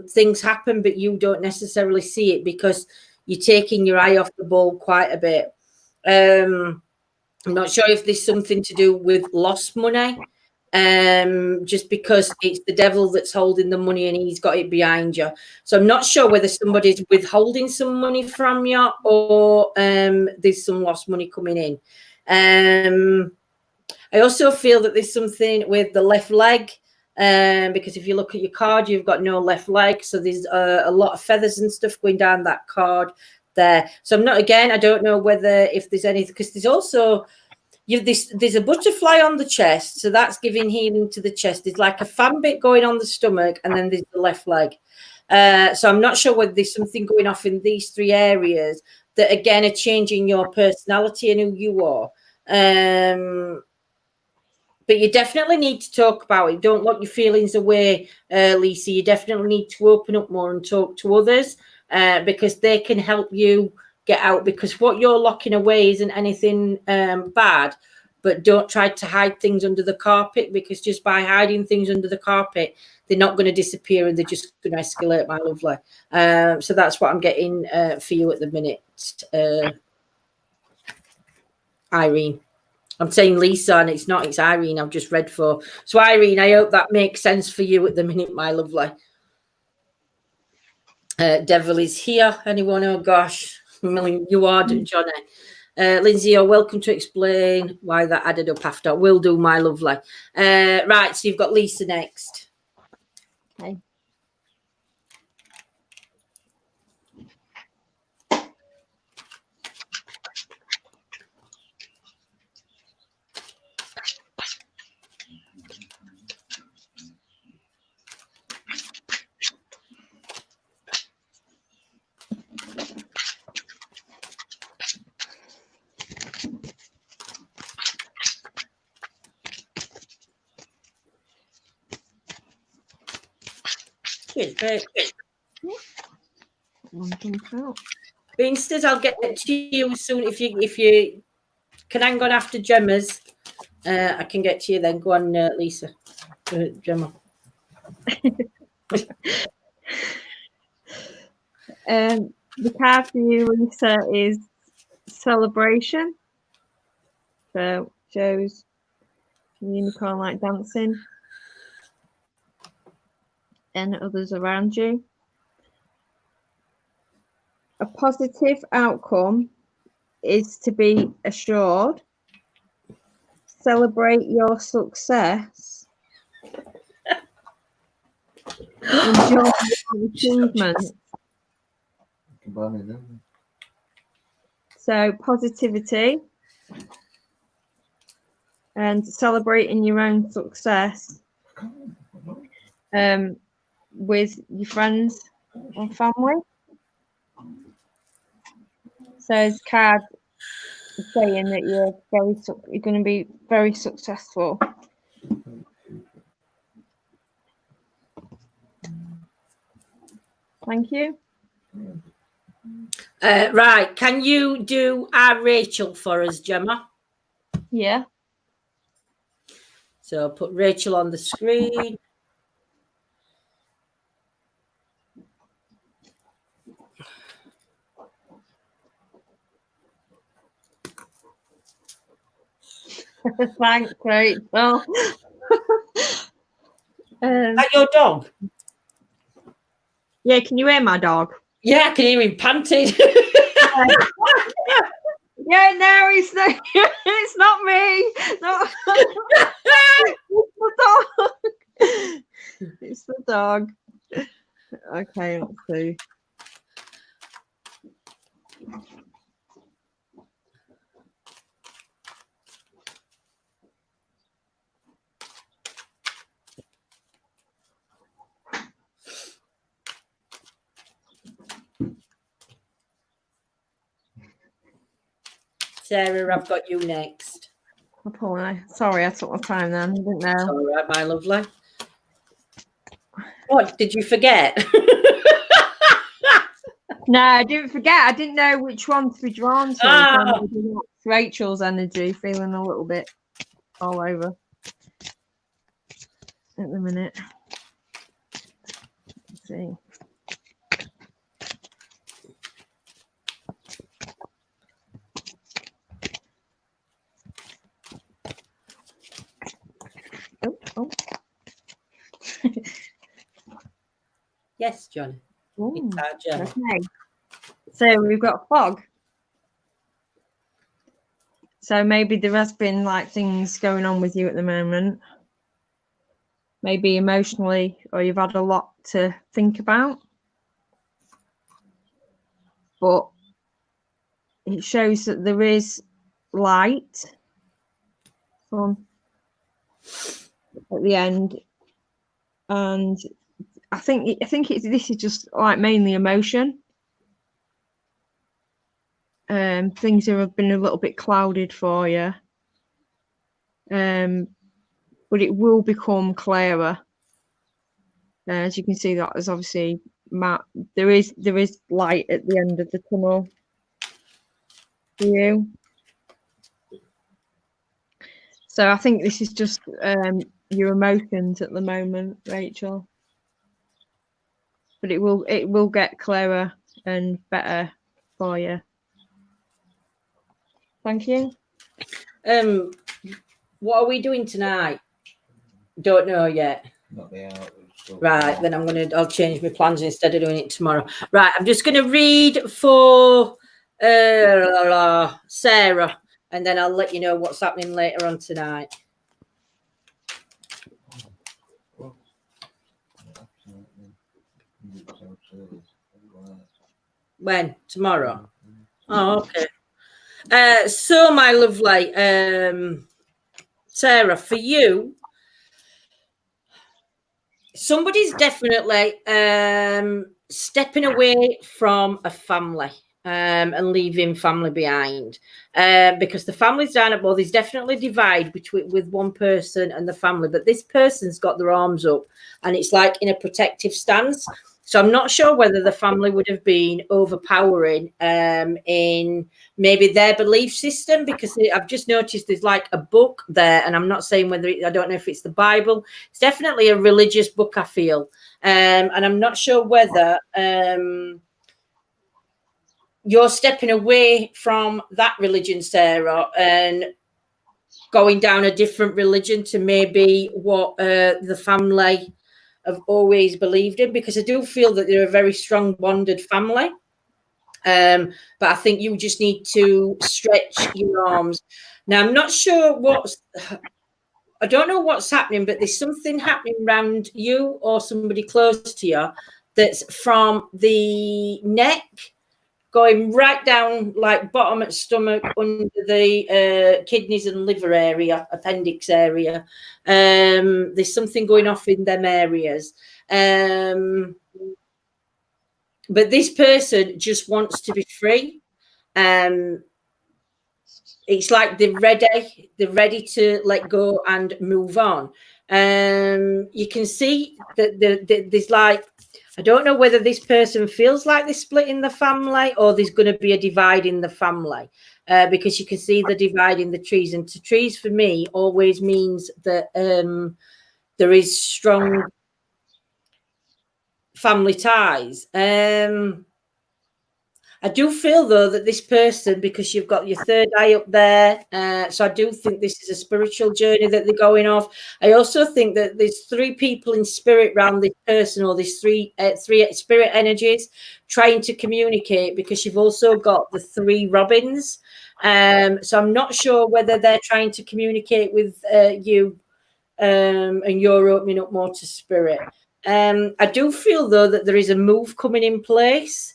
Things happen, but you don't necessarily see it because you're taking your eye off the ball quite a bit. I'm not sure if there's something to do with lost money, just because it's the devil that's holding the money and he's got it behind you. So I'm not sure whether somebody's withholding some money from you or there's some lost money coming in. I also feel that there's something with the left leg, because if you look at your card, you've got no left leg. So there's a lot of feathers and stuff going down that card there. So I'm not, again, I don't know whether if there's anything, because there's also there's a butterfly on the chest, so that's giving healing to the chest. There's like a fan bit going on the stomach, and then there's the left leg. So I'm not sure whether there's something going off in these three areas that again are changing your personality and who you are. But you definitely need to talk about it. Don't lock your feelings away, Lisa. You definitely need to open up more and talk to others because they can help you get out. Because what you're locking away isn't anything bad, but don't try to hide things under the carpet, because just by hiding things under the carpet, they're not going to disappear and they're just going to escalate, my lovely. So that's what I'm getting for you at the minute, Irene. I'm saying Lisa, and it's not, it's Irene I've just read for. So, Irene, I hope that makes sense for you at the minute, my lovely. Devil is here. Anyone? Oh, gosh. You are, Johnny. Lindsay, you're welcome to explain why that added up after. Will do, my lovely. Right, so you've got Lisa next. Okay. But instead, I'll get to you soon. If you can hang on after Gemma's, I can get to you then. Go on, Lisa. Gemma. The card for you, Lisa, is celebration. So shows unicorn like dancing and others around you. A positive outcome is to be assured. Celebrate your success. Enjoy your achievements. So positivity and celebrating your own success with your friends and family. So his card is saying that you're going to be very successful. Thank you. Right, can you do our Rachel for us, Gemma? Yeah. So I'll put Rachel on the screen. Thanks, Rachel. Is that your dog? Yeah, can you hear my dog? Yeah, I can hear him panting. Yeah, no, it's not. It's not me. No. It's the dog. Okay, let's see. Sarah, I've got you next. Sorry, I took my time then. I didn't know. It's all right, my lovely. What, did you forget? No, I didn't forget. I didn't know which one to be drawn to. Oh. So Rachel's energy, feeling a little bit all over at the minute. Let's see. Oh. Yes, John. It's our Gemma. Okay. So we've got fog. So maybe there has been like things going on with you at the moment. Maybe emotionally, or you've had a lot to think about. But it shows that there is light on at the end, and I think this is just like mainly emotion. Things have been a little bit clouded for you, but it will become clearer. As you can see, that is obviously there is light at the end of the tunnel for you. So I think this is just your emotions at the moment, Rachel. But it will get clearer and better for you. Thank you. What are we doing tonight? Don't know yet. Not the hour. Right, then I'll change my plans instead of doing it tomorrow. Right, I'm just going to read for Sarah, and then I'll let you know what's happening later on tonight. When? Tomorrow? Oh, okay. So, my lovely Sarah, for you, somebody's definitely stepping away from a family and leaving family behind because the family's down at both. There's definitely a divide with one person and the family, but this person's got their arms up and it's like in a protective stance. So I'm not sure whether the family would have been overpowering in maybe their belief system, because I've just noticed there's like a book there, and I'm not saying whether I don't know if it's the Bible. It's definitely a religious book, I feel, and I'm not sure whether you're stepping away from that religion, Sarah, and going down a different religion to maybe what the family have always believed in, because I do feel that they're a very strong bonded family. But I think you just need to stretch your arms. Now, I'm not sure I don't know what's happening, but there's something happening around you or somebody close to you that's from the neck going right down, like bottom of stomach, under the kidneys and liver area, appendix area. There's something going off in them areas. But this person just wants to be free. It's like they're ready to let go and move on. You can see that there's like, I don't know whether this person feels like they're splitting the family or there's going to be a divide in the family, because you can see the divide in the trees. And to trees, for me, always means that there is strong family ties. I do feel, though, that this person, because you've got your third eye up there, so I do think this is a spiritual journey that they're going off. I also think that there's 3 people in spirit around this person, or there's three spirit energies trying to communicate, because you've also got the 3 robins. So I'm not sure whether they're trying to communicate with you and you're opening up more to spirit. I do feel, though, that there is a move coming in place.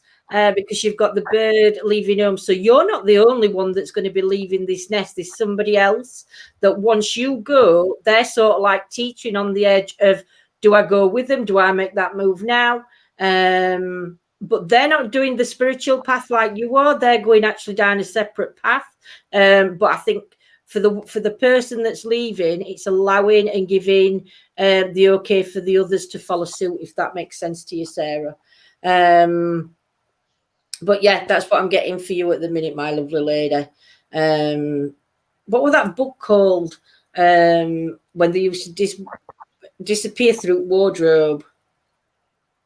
Because you've got the bird leaving home. So you're not the only one that's going to be leaving this nest. There's somebody else that once you go, they're sort of like teetering on the edge of, do I go with them? Do I make that move now? But they're not doing the spiritual path like you are. They're going actually down a separate path. But I think for the person that's leaving, it's allowing and giving the okay for the others to follow suit, if that makes sense to you, Sarah. But yeah, that's what I'm getting for you at the minute, my lovely lady. What was that book called? When they used to disappear through wardrobe.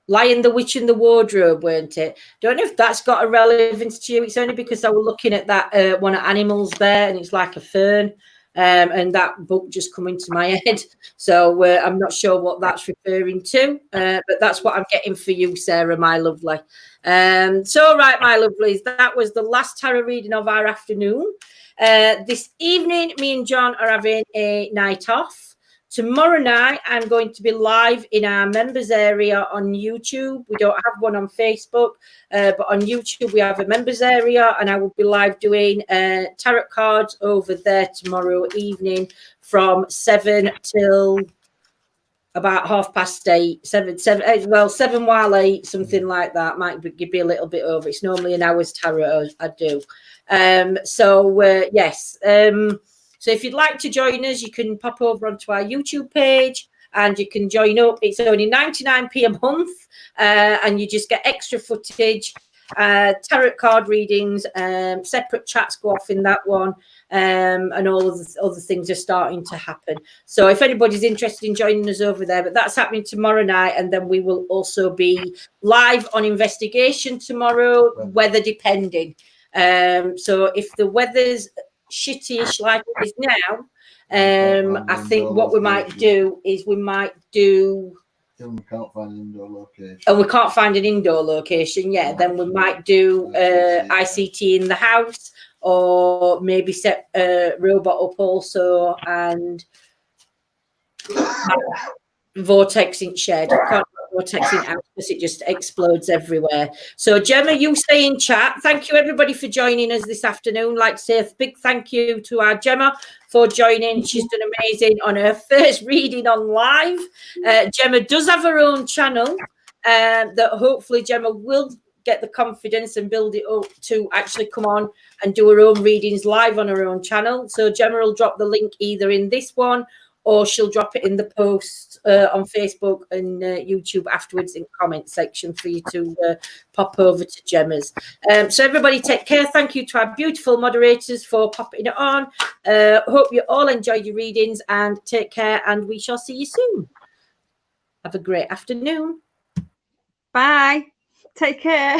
Lion, the Witch in the Wardrobe, weren't it? Don't know if that's got a relevance to you. It's only because I was looking at that one of animals there, and it's like a fern. And that book just come into my head. So I'm not sure what that's referring to, but that's what I'm getting for you, Sarah, my lovely. So, right, my lovelies, that was the last tarot reading of our afternoon. This evening, me and John are having a night off. Tomorrow night, I'm going to be live in our members area on YouTube. We don't have one on Facebook, but on YouTube, we have a members area, and I will be live doing tarot cards over there tomorrow evening from 7 till about 8:30. 7 while 8, something like that. Might be a little bit over. It's normally an hour's tarot I do. Yes. So if you'd like to join us, you can pop over onto our YouTube page and you can join up. It's only 99p a month, and you just get extra footage, tarot card readings, separate chats go off in that one, and all of the other things are starting to happen. So if anybody's interested in joining us over there, but that's happening tomorrow night, and then we will also be live on investigation tomorrow, weather depending. So if the weather's shittish like it is now, I think what we might do is we might do. We can't find an indoor location. And we can't find an indoor location, then we might do ICT in the house, or maybe set a robot up also and vortex in shed. I can't vortex in out because it just explodes everywhere. So Gemma, you stay in chat. Thank you everybody for joining us this afternoon. Like to say a big thank you to our Gemma for joining. She's done amazing on her first reading on live. Gemma does have her own channel that hopefully Gemma will get the confidence and build it up to actually come on and do her own readings live on her own channel. So Gemma will drop the link either in this one, or she'll drop it in the post on Facebook and YouTube afterwards in the comment section for you to pop over to Gemma's. So everybody take care. Thank you to our beautiful moderators for popping it on. Hope you all enjoyed your readings, and take care, and we shall see you soon. Have a great afternoon. Bye. Take care.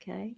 Okay.